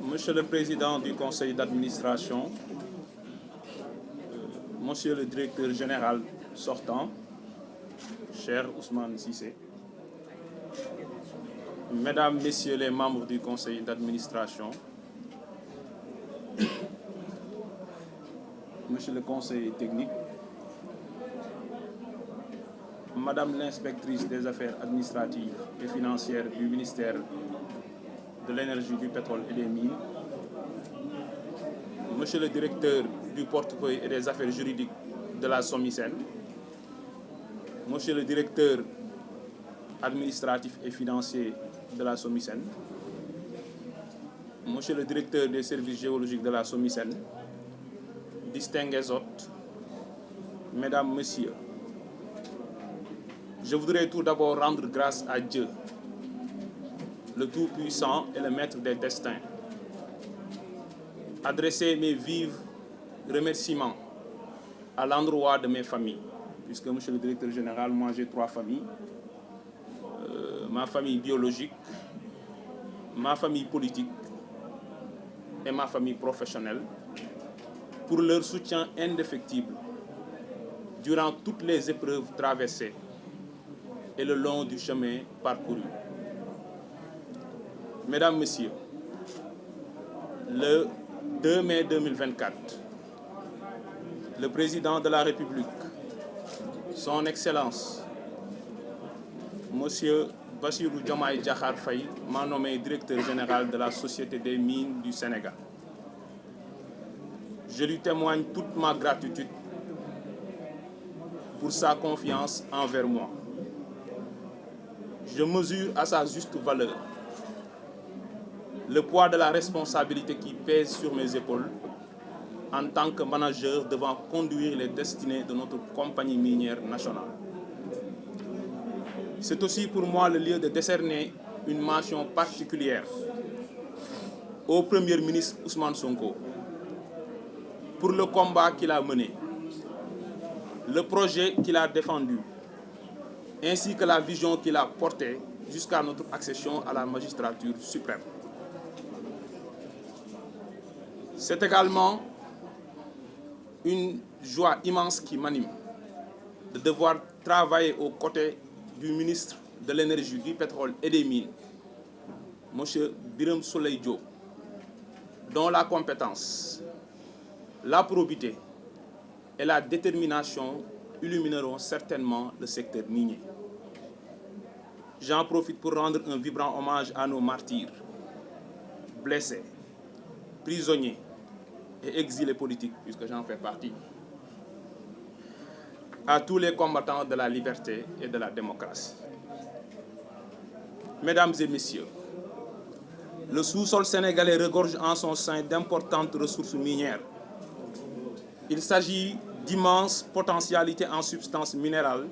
Monsieur le Président du Conseil d'administration, Monsieur le Directeur général sortant, cher Ousmane Cissé, Mesdames, Messieurs les membres du Conseil d'administration, Monsieur le Conseil technique, Madame l'inspectrice des affaires administratives et financières du ministère de l'énergie, du pétrole et des mines, Monsieur le directeur du portefeuille et des affaires juridiques de la SOMISEN, Monsieur le directeur administratif et financier de la SOMISEN, Monsieur le directeur des services géologiques de la SOMISEN, distingués hôtes, Mesdames, Messieurs, je voudrais tout d'abord rendre grâce à Dieu, le Tout-Puissant et le Maître des destins, adresser mes vifs remerciements à l'endroit de mes familles, puisque, Monsieur le Directeur général, moi j'ai 3 familles, ma famille biologique, ma famille politique et ma famille professionnelle, pour leur soutien indéfectible durant toutes les épreuves traversées et le long du chemin parcouru. Mesdames, Messieurs, le 2 mai 2024, le Président de la République, Son Excellence, Monsieur Bassirou Diomaye Diakhar Faye, m'a nommé directeur général de la Société des mines du Sénégal. Je lui témoigne toute ma gratitude pour sa confiance envers moi. Je mesure à sa juste valeur le poids de la responsabilité qui pèse sur mes épaules en tant que manager devant conduire les destinées de notre compagnie minière nationale. C'est aussi pour moi le lieu de décerner une mention particulière au Premier ministre Ousmane Sonko pour le combat qu'il a mené, le projet qu'il a défendu, ainsi que la vision qu'il a portée jusqu'à notre accession à la magistrature suprême. C'est également une joie immense qui m'anime de devoir travailler aux côtés du ministre de l'Énergie, du Pétrole et des Mines, M. Birame Souleye Diop, dont la compétence, la probité et la détermination illumineront certainement le secteur minier. J'en profite pour rendre un vibrant hommage à nos martyrs, blessés, prisonniers et exilés politiques, puisque j'en fais partie, à tous les combattants de la liberté et de la démocratie. Mesdames et Messieurs, le sous-sol sénégalais regorge en son sein d'importantes ressources minières. Il s'agit d'immenses potentialités en substances minérales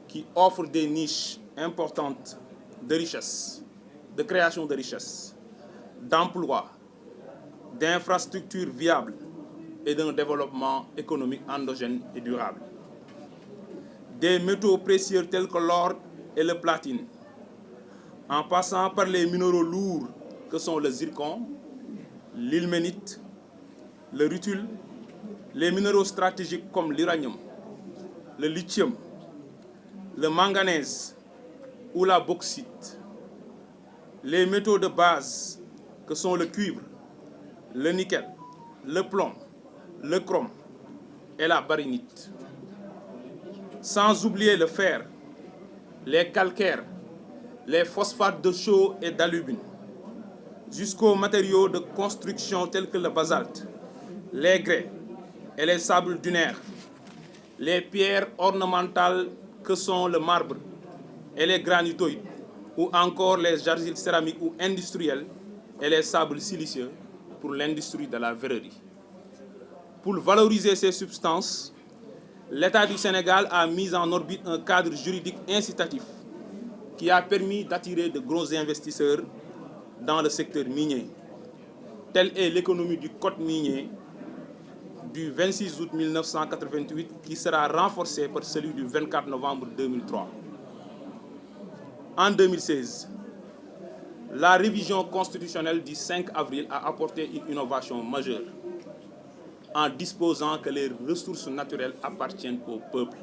qui offrent des niches importantes de richesse, de création de richesse, d'emplois, d'infrastructures viables et d'un développement économique endogène et durable. Des métaux précieux tels que l'or et le platine, en passant par les minéraux lourds que sont le zircon, l'ilménite, le rutile, les minéraux stratégiques comme l'uranium, le lithium, le manganèse ou la bauxite, les métaux de base que sont le cuivre, le nickel, le plomb, le chrome et la baryonite. Sans oublier le fer, les calcaires, les phosphates de chaux et d'alumine, jusqu'aux matériaux de construction tels que le basalte, les grès et les sables dunaires, les pierres ornementales que sont le marbre et les granitoïdes, ou encore les argiles céramiques ou industrielles et les sables siliceux pour l'industrie de la verrerie. Pour valoriser ces substances, l'État du Sénégal a mis en orbite un cadre juridique incitatif qui a permis d'attirer de gros investisseurs dans le secteur minier. Telle est l'économie du code minier du 26 août 1988 qui sera renforcée par celui du 24 novembre 2003. En 2016, la révision constitutionnelle du 5 avril a apporté une innovation majeure en disposant que les ressources naturelles appartiennent au peuple.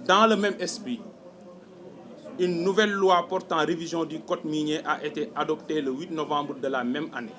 Dans le même esprit, une nouvelle loi portant révision du code minier a été adoptée le 8 novembre de la même année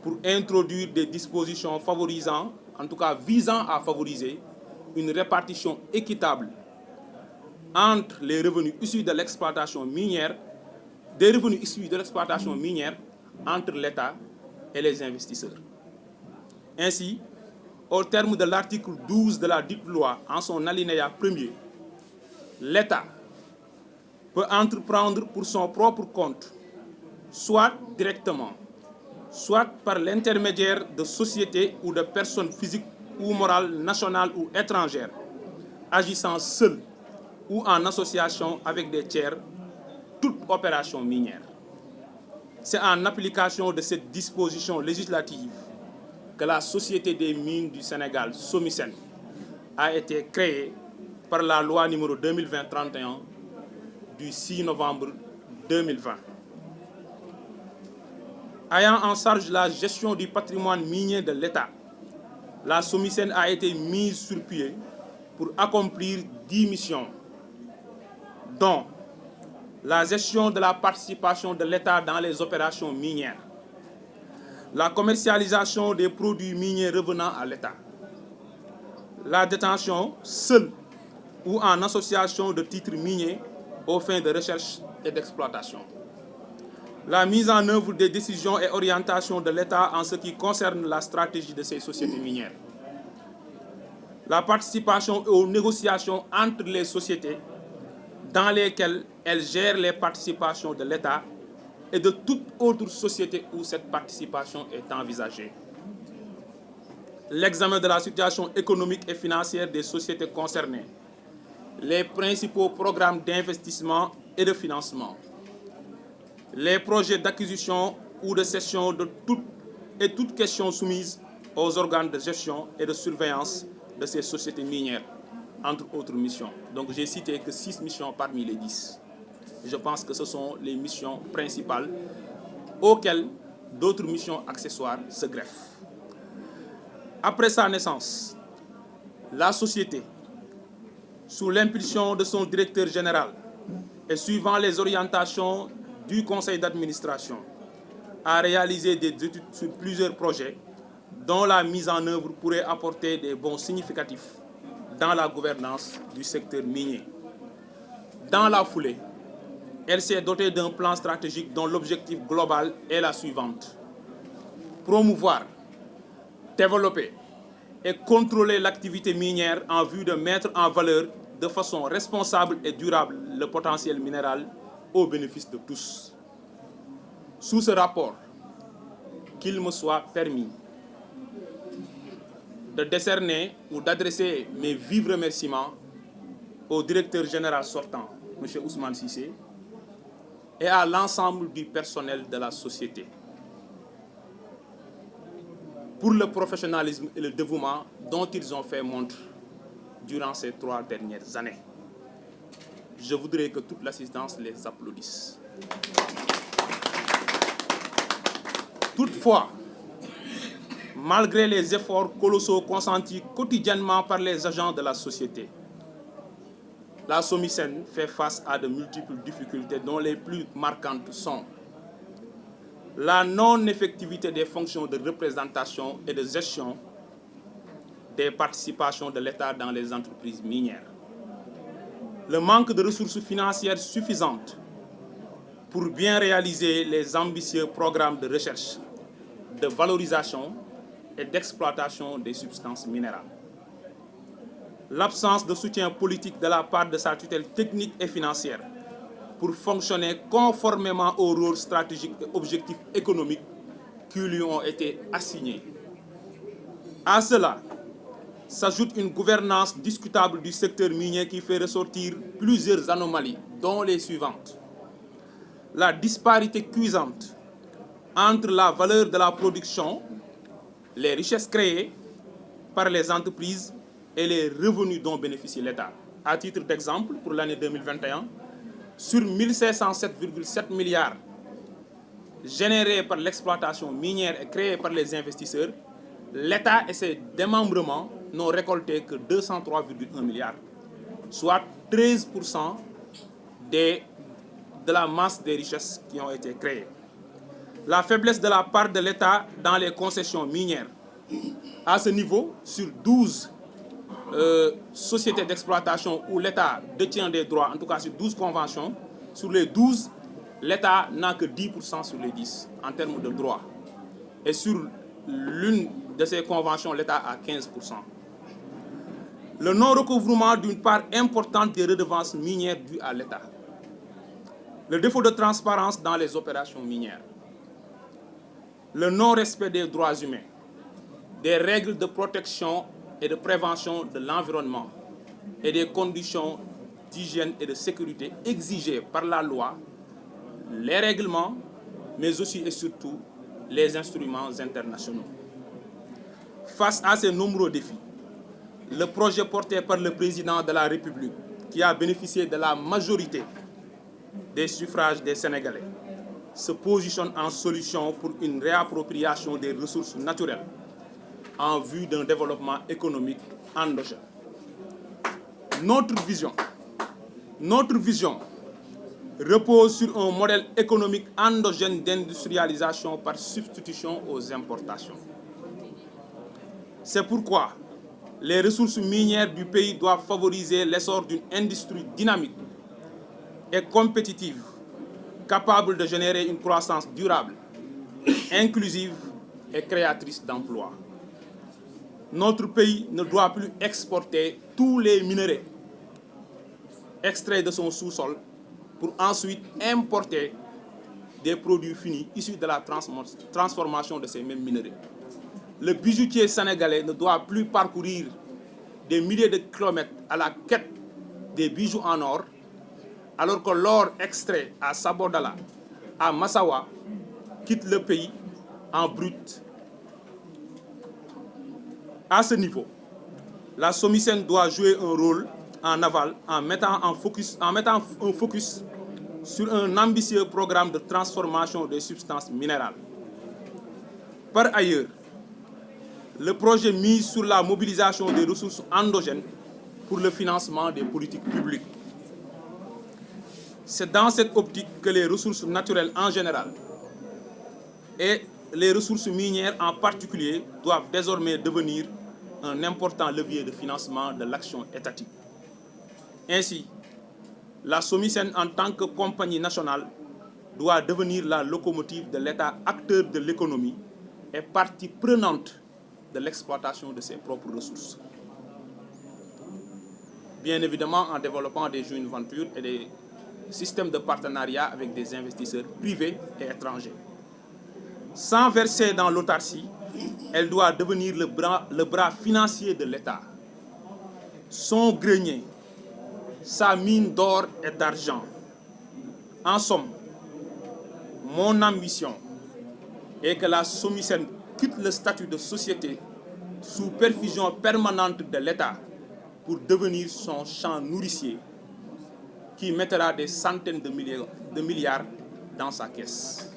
pour introduire des dispositions favorisant, en tout cas visant à favoriser, une répartition équitable entre les revenus issus de l'exploitation minière, entre l'État et les investisseurs. Ainsi, au terme de l'article 12 de la dite loi, en son alinéa 1er, l'État peut entreprendre pour son propre compte, soit directement, soit par l'intermédiaire de sociétés ou de personnes physiques ou morales nationales ou étrangères, agissant seules ou en association avec des tiers, toute opération minière. C'est en application de cette disposition législative que la Société des mines du Sénégal, SOMISEN, a été créée par la loi numéro 2020-31 du 6 novembre 2020. Ayant en charge la gestion du patrimoine minier de l'État, la SOMISEN a été mise sur pied pour accomplir 10 missions, dont la gestion de la participation de l'État dans les opérations minières, la commercialisation des produits miniers revenant à l'État, la détention seule ou en association de titres miniers aux fins de recherche et d'exploitation, la mise en œuvre des décisions et orientations de l'État en ce qui concerne la stratégie de ces sociétés minières, la participation aux négociations entre les sociétés dans lesquelles elles gèrent les participations de l'État et de toute autre société où cette participation est envisagée, l'examen de la situation économique et financière des sociétés concernées, les principaux programmes d'investissement et de financement, les projets d'acquisition ou de cession de toute question soumise aux organes de gestion et de surveillance de ces sociétés minières, entre autres missions. Donc j'ai cité que 6 missions parmi les 10. Je pense que ce sont les missions principales auxquelles d'autres missions accessoires se greffent. Après sa naissance, la société, sous l'impulsion de son directeur général et suivant les orientations du conseil d'administration, a réalisé des études sur plusieurs projets dont la mise en œuvre pourrait apporter des bons significatifs dans la gouvernance du secteur minier. Dans la foulée, elle s'est dotée d'un plan stratégique dont l'objectif global est la suivante: promouvoir, développer et contrôler l'activité minière en vue de mettre en valeur de façon responsable et durable le potentiel minéral au bénéfice de tous. Sous ce rapport, qu'il me soit permis de décerner ou d'adresser mes vifs remerciements au directeur général sortant, M. Ousmane Cissé, et à l'ensemble du personnel de la société pour le professionnalisme et le dévouement dont ils ont fait montre durant ces 3 dernières années. Je voudrais que toute l'assistance les applaudisse. Toutefois, malgré les efforts colossaux consentis quotidiennement par les agents de la société, la SOMISEN fait face à de multiples difficultés dont les plus marquantes sont la non-effectivité des fonctions de représentation et de gestion des participations de l'État dans les entreprises minières, le manque de ressources financières suffisantes pour bien réaliser les ambitieux programmes de recherche, de valorisation et d'exploitation des substances minérales, l'absence de soutien politique de la part de sa tutelle technique et financière pour fonctionner conformément aux rôles stratégiques et objectifs économiques qui lui ont été assignés. À cela s'ajoute une gouvernance discutable du secteur minier qui fait ressortir plusieurs anomalies, dont les suivantes: la disparité cuisante entre la valeur de la production, les richesses créées par les entreprises et les revenus dont bénéficie l'État. À titre d'exemple, pour l'année 2021, sur 1507,7 milliards générés par l'exploitation minière et créés par les investisseurs, l'État et ses démembrements n'ont récolté que 203,1 milliards, soit 13% de la masse des richesses qui ont été créées. La faiblesse de la part de l'État dans les concessions minières. À ce niveau, sur 12 sociétés d'exploitation où l'État détient des droits, en tout cas sur 12 conventions, sur les 12, l'État n'a que 10% sur les 10 en termes de droits. Et sur l'une de ces conventions, l'État a 15%. Le non-recouvrement d'une part importante des redevances minières dues à l'État. Le défaut de transparence dans les opérations minières. Le non-respect des droits humains, des règles de protection et de prévention de l'environnement et des conditions d'hygiène et de sécurité exigées par la loi, les règlements, mais aussi et surtout les instruments internationaux. Face à ces nombreux défis, le projet porté par le président de la République, qui a bénéficié de la majorité des suffrages des Sénégalais, se positionne en solution pour une réappropriation des ressources naturelles en vue d'un développement économique endogène. Notre vision repose sur un modèle économique endogène d'industrialisation par substitution aux importations. C'est pourquoi les ressources minières du pays doivent favoriser l'essor d'une industrie dynamique et compétitive, capable de générer une croissance durable, inclusive et créatrice d'emplois. Notre pays ne doit plus exporter tous les minerais extraits de son sous-sol pour ensuite importer des produits finis issus de la transformation de ces mêmes minerais. Le bijoutier sénégalais ne doit plus parcourir des milliers de kilomètres à la quête des bijoux en or, alors que l'or extrait à Sabodala, à Massawa, quitte le pays en brut. À ce niveau, la SOMISEN doit jouer un rôle en aval en mettant un focus sur un ambitieux programme de transformation des substances minérales. Par ailleurs, le projet mise sur la mobilisation des ressources endogènes pour le financement des politiques publiques. C'est dans cette optique que les ressources naturelles en général et les ressources minières en particulier doivent désormais devenir un important levier de financement de l'action étatique. Ainsi, la SOMISEN en tant que compagnie nationale doit devenir la locomotive de l'État acteur de l'économie et partie prenante de l'exploitation de ses propres ressources. Bien évidemment en développant des joint ventures et des systèmes de partenariat avec des investisseurs privés et étrangers. Sans verser dans l'autarcie, elle doit devenir le bras financier de l'État. Son grenier, sa mine d'or et d'argent. En somme, mon ambition est que la SOMISEN quitte le statut de société sous perfusion permanente de l'État pour devenir son champ nourricier qui mettra des centaines de milliards dans sa caisse.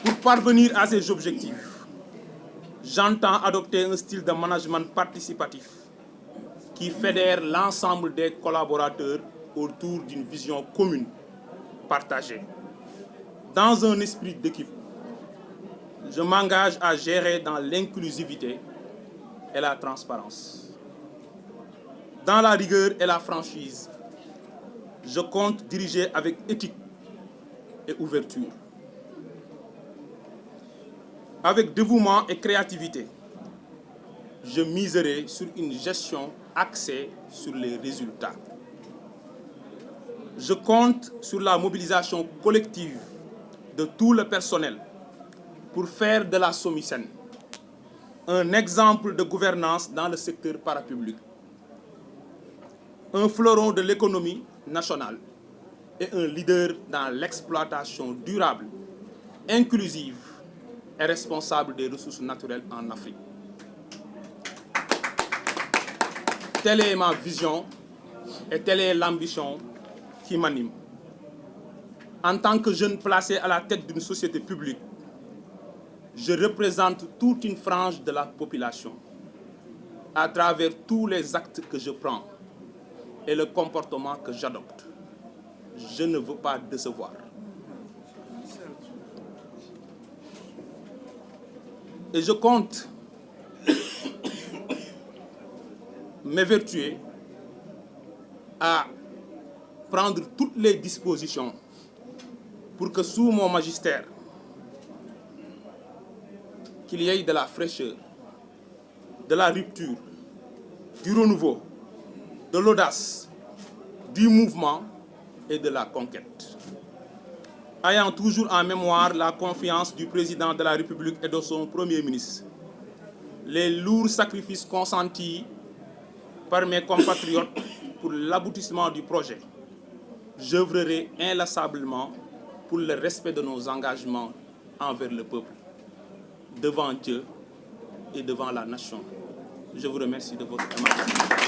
Pour parvenir à ces objectifs, j'entends adopter un style de management participatif qui fédère l'ensemble des collaborateurs autour d'une vision commune, partagée. Dans un esprit d'équipe, je m'engage à gérer dans l'inclusivité et la transparence. Dans la rigueur et la franchise, je compte diriger avec éthique et ouverture. Avec dévouement et créativité, je miserai sur une gestion axée sur les résultats. Je compte sur la mobilisation collective de tout le personnel pour faire de la SOMISEN un exemple de gouvernance dans le secteur parapublic, un fleuron de l'économie nationale et un leader dans l'exploitation durable, inclusive et responsable des ressources naturelles en Afrique. Telle est ma vision Et telle est l'ambition qui m'anime. En tant que jeune placé à la tête d'une société publique, je représente toute une frange de la population à travers tous les actes que je prends et le comportement que j'adopte. Je ne veux pas décevoir. Et je compte m'évertuer à prendre toutes les dispositions pour que sous mon magistère, qu'il y ait de la fraîcheur, de la rupture, du renouveau, de l'audace, du mouvement et de la conquête. Ayant toujours en mémoire la confiance du président de la République et de son Premier ministre, les lourds sacrifices consentis par mes compatriotes pour l'aboutissement du projet, j'œuvrerai inlassablement pour le respect de nos engagements envers le peuple, devant Dieu et devant la nation. Je vous remercie de votre attention.